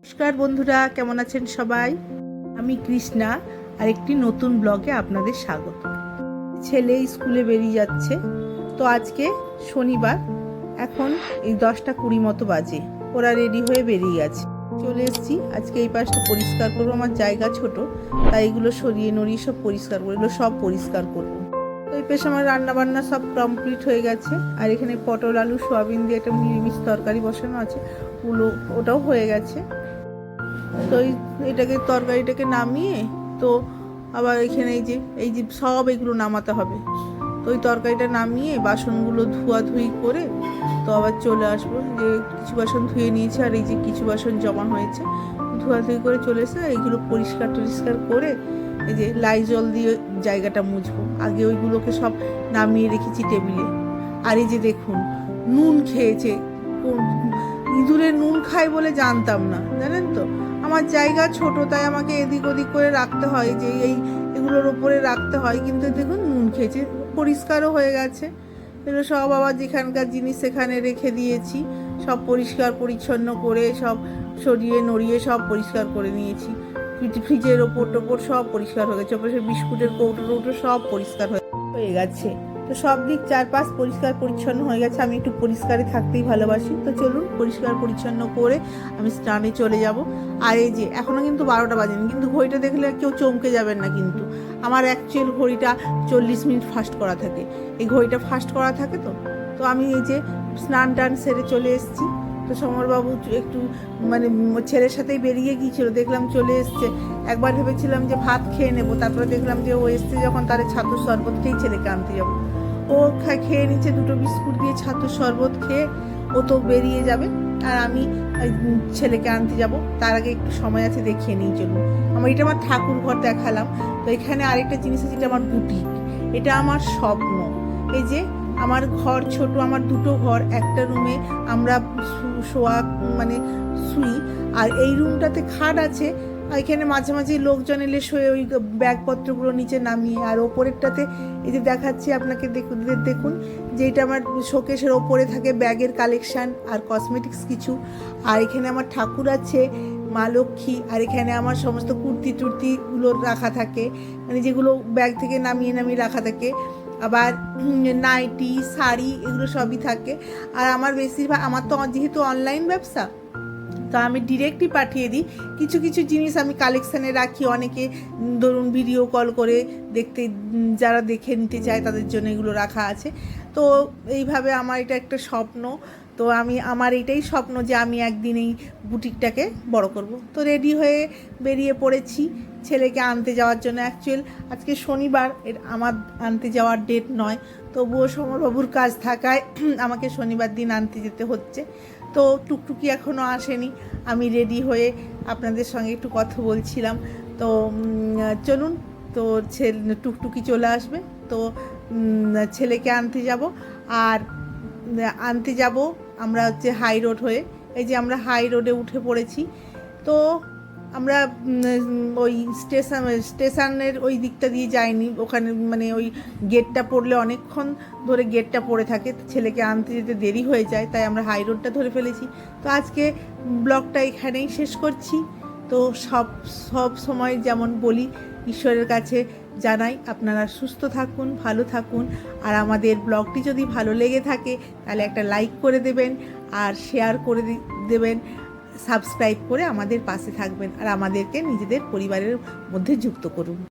নমস্কার বন্ধুরা, কেমন আছেন সবাই? আমি কৃষ্ণা আর একটি নতুন ব্লগে আপনাদের স্বাগত। ছেলে স্কুলে বেরিয়ে যাচ্ছে, তো আজকে শনিবার, এখন এই 10:20 মতো বাজে। ওরা রেডি হয়ে বেরিয়ে গেছে। চলে এসেছি, আজকে এই পাশটা পরিষ্কার করবো। আমার জায়গা ছোট, তাই এগুলো সরিয়ে নড়িয়ে সব পরিষ্কার করবো, এগুলো সব পরিষ্কার করবো। তো এই পেশে আমার রান্নাবান্না সব কমপ্লিট হয়ে গেছে। আর এখানে পটল আলু সোয়াবিন দিয়ে একটা নিরামিষ তরকারি বসানো আছে, ওটাও হয়ে গেছে। তো তরকারিটাকে নামিয়ে, তো আবার এখানে এই যে সব এগুলো নামাতে হবে। তো ওই তরকারিটা নামিয়ে বাসনগুলো ধোয়াধুয়ি করে তো আবার চলে আসবো। যে কিছু বাসন ধুয়ে নিয়েছে আর এই যে কিছু বাসন জমা হয়েছে, ধোয়াধুয়ি করে চলে এসে এইগুলো পরিষ্কার টরিষ্কার করে এই যে লাইজল দিয়ে জায়গাটা মুছবো। আগে ওইগুলোকে সব নামিয়ে রেখেছি টেবিলে। আর এই যে দেখুন, নুন খেয়েছে। ইঁদুরে নুন খায় বলে জানতাম না, জানেন তো। আমার জায়গা ছোট, তাই আমাকে এদিক ওদিক করে রাখতে হয়, যে এগুলোর ওপরে রাখতে হয়। কিন্তু দেখুন, নুন খেয়েছে। পরিষ্কারও হয়ে গেছে। এগুলো সব আবার যেখানকার জিনিস সেখানে রেখে দিয়েছি। সব পরিষ্কার পরিচ্ছন্ন করে সব সরিয়ে নড়িয়ে সব পরিষ্কার করে নিয়েছি। ফ্রিজের ওপর টোপর সব পরিষ্কার হয়ে গেছে। ওপরে বিস্কুটের কৌটো টৌটো সব পরিষ্কার হয়ে গেছে। তো সব দিক চারপাশ পরিষ্কার পরিচ্ছন্ন হয়ে গেছে। আমি একটু পরিষ্কারে থাকতেই ভালোবাসি। তো চলুন, পরিষ্কার পরিচ্ছন্ন করে আমি স্নানে চলে যাব। আর এই যে এখনও কিন্তু 12টা বাজেনি, কিন্তু ঘড়িটা দেখলে কেউ চমকে যাবেন না। কিন্তু আমার অ্যাকচুয়াল ঘড়িটা 40 মিনিট ফাস্ট করা থাকে। এই ঘড়িটা ফাস্ট করা থাকে। তো আমি এই যে স্নান টান সেরে চলে এসেছি। তো সমরবাবু একটু মানে ছেলের সাথেই বেরিয়ে গিয়েছিল, দেখলাম চলে এসছে। একবার ভেবেছিলাম যে ভাত খেয়ে নেবো, তারপরে দেখলাম যে ও এসছে যখন, তারে ছাতুর শরবত খেয়েই ছেলেকে আনতে যাবো। ও খেয়ে নিচ্ছে 2টো বিস্কুট দিয়ে ছাতুর শরবত খেয়ে ও তো বেরিয়ে যাবে। আর আমি ছেলেকে আনতে যাব, তার আগে একটু সময় আছে, দেখিয়ে নিয়ে চলুন। এটা আমার ঠাকুর ঘর দেখালাম। তো এখানে আরেকটা জিনিস আছে, যেটা আমার বুটিক। এটা আমার স্বপ্ন। এই যে আমার ঘর ছোট, আমার 2টো ঘর, একটা রুমে আমরা শুই, আর এই রুমটাতে খাট আছে। এখানে মাঝে মাঝে লোকজন এলে শুয়ে ওই ব্যাগপত্রগুলো নিচে নামিয়ে। আর ওপরেরটাতে এই যে দেখাচ্ছি আপনাকে, দেখুন যে এটা আমার শোকেসের ওপরে থাকে ব্যাগের কালেকশান আর কসমেটিক্স কিছু। আর এখানে আমার ঠাকুর আছে, মা লক্ষ্মী। আর এখানে আমার সমস্ত কুর্তি টুর্তিগুলো রাখা থাকে, মানে যেগুলো ব্যাগ থেকে নামিয়ে নামিয়ে রাখা থাকে। আবার নাইটি, শাড়ি, এগুলো সবই থাকে। আর আমার বেশিরভাগ, আমার তো যেহেতু অনলাইন ব্যবসা, তো আমি ডিরেক্টই পাঠিয়ে দিই। কিছু কিছু জিনিস আমি কালেকশানে রাখি। অনেকে ধরুন ভিডিও কল করে দেখতে, যারা দেখে নিতে চায় তাদের জন্য এগুলো রাখা আছে। তো এইভাবে আমার এটা একটা স্বপ্ন। তো আমার এটাই স্বপ্ন যে আমি একদিন এই বুটিকটাকে বড় করব। তো রেডি হয়ে বেরিয়ে পড়েছি ছেলেকে আনতে যাওয়ার জন্য। অ্যাকচুয়াল আজকে শনিবার, আমার আনতে যাওয়ার ডেট নয়, তবুও সমরবাবুর কাজ থাকায় আমাকে শনিবার দিন আনতে যেতে হচ্ছে। তো টুকটুকি এখনও আসেনি। আমি রেডি হয়ে আপনাদের সঙ্গে একটু কথা বলছিলাম। তো চলুন, তো টুকটুকি চলে আসবে। তো ছেলেকে আনতে যাব। আর আনতে যাব আমরা হাই রোড হয়ে। এই যে আমরা হাই রোডে উঠে পড়েছি। তো আমরা ওই স্টেশনের ওই দিকটা দিয়ে যাইনি। ওখানে মানে ওই গেটটা পড়লে অনেকক্ষণ ধরে গেটটা পড়ে থাকে, ছেলেকে আনতে যেতে দেরি হয়ে যায়, তাই আমরা হাই রোডটা ধরে ফেলেছি। তো আজকে ব্লগটা এখানেই শেষ করছি। তো সব সময় যেমন বলি, ঈশ্বরের কাছে জানাই আপনারা সুস্থ থাকুন, ভালো থাকুন। আর আমাদের ব্লগটি যদি ভালো লেগে থাকে তাহলে একটা লাইক করে দেবেন, আর শেয়ার করে দেবেন, সাবস্ক্রাইব করে আমাদের পাশে থাকবেন, আর আমাদেরকে নিজেদের পরিবারের মধ্যে যুক্ত করুন।